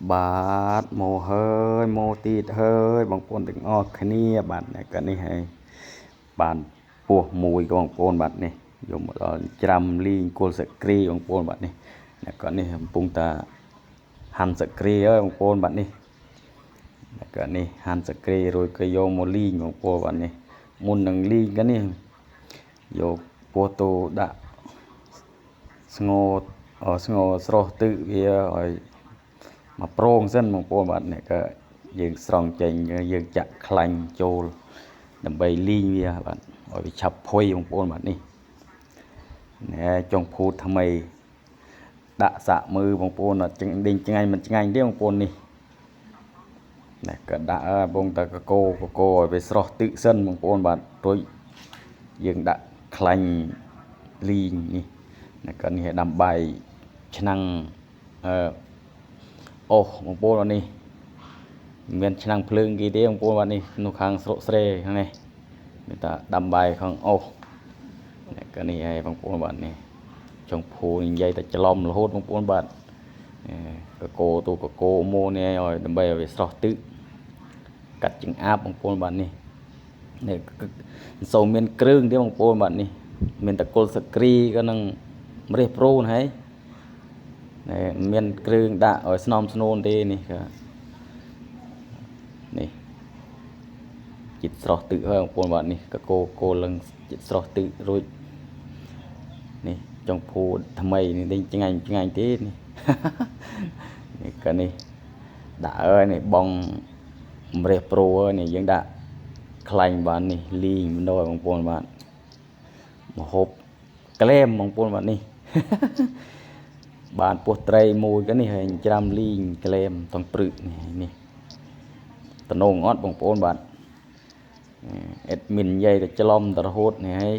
បាទមកហើយមកទៀតហើយបងប្អូនទាំងអស់គ្នាបាទកាលនេះហើយបានពោះមួយបងប្អូនបាទនេះយកមកដល់ច្រាំលីងគល់សក្រីបងប្អូនបាទនេះកាលនេះកំពុងតាហាន់សក្រីហើយបងប្អូនបាទនេះកាលនេះហាន់សក្រីរួចក៏យកមកលីងបងប្អូនបាទនេះមុននឹងលីងកាលនេះយកពោះតូដាក់ស្ងោស្រស់ទឹកវាឲ្យមកប្រងសិនបងប្អូនបាទនេះក៏យើងស្រង់ចេញយើងចាក់ខ្លាញ់ចូលដើម្បីលីងវាបាទឲ្យវាឆាប់ផុយបងប្អូនបាទនេះណែចុងភូតថ្មីដាក់សាក់មើលបងប្អូនអត់ដេញឆ្ងាញ់មិនឆ្ងាញ់ទេបងប្អូននេះណែក៏ដាក់បងតាកកឲ្យវាស្រស់ទឹកសិនបងប្អូនបាទរួចយើងដាក់ខ្លាញ់លីងនេះណែក៏នេះដាំបាយឆ្នាំងអូបងប្អូនបាទនេះមានឆ្នាំងភ្លើងគេទេបងប្អូនបាទនេះនៅខាងស្រុកស្រែខាងនេះមានតែដាំបាយខាងអូនេះក៏នេះហើយបងប្អូនបាទនេះចុងភូនិយាយតែច្រឡំរហូតបងប្អូនបាទកកទូកកមួនេះឲ្យដើម្បីឲ្យវាស្រស់ទឹកកាត់ចង្អាបបងប្អូនបាទនេះសូមមានគ្រឿងទេបងប្អូនបាទនេះមានតកុលសក្រីក៏នឹងម្រះប្រូនហើយមានគ្រឿងដាក់ឲ្យស្នំស្នូនទេនេះក៏នេះចិត្តស្រស់ទឹកហើយបងប្អូនបាទនេះកកលឹងចិត្តស្រស់ទឹករួចនេះចុងភូថ្មីនេះដេញឆ្ងាញ់ទេនេះនេះក៏នេះដាក់អើយនេះបងម្រះប្រូនេះយើងដាក់ខ្លាញ់បាទនេះលីងម្ដងបងប្អូនបាទមហូបក្លែមបងប្អូនបាទនេះបានពោះត្រីមួយក៏នេះហើយច្រាំលីងក្លែមតង់ព្រឹកនេះតំណងអត់បងប្អូនបាទអេដមីននិយាយតែច្រឡំតែរហូតនេះហើយ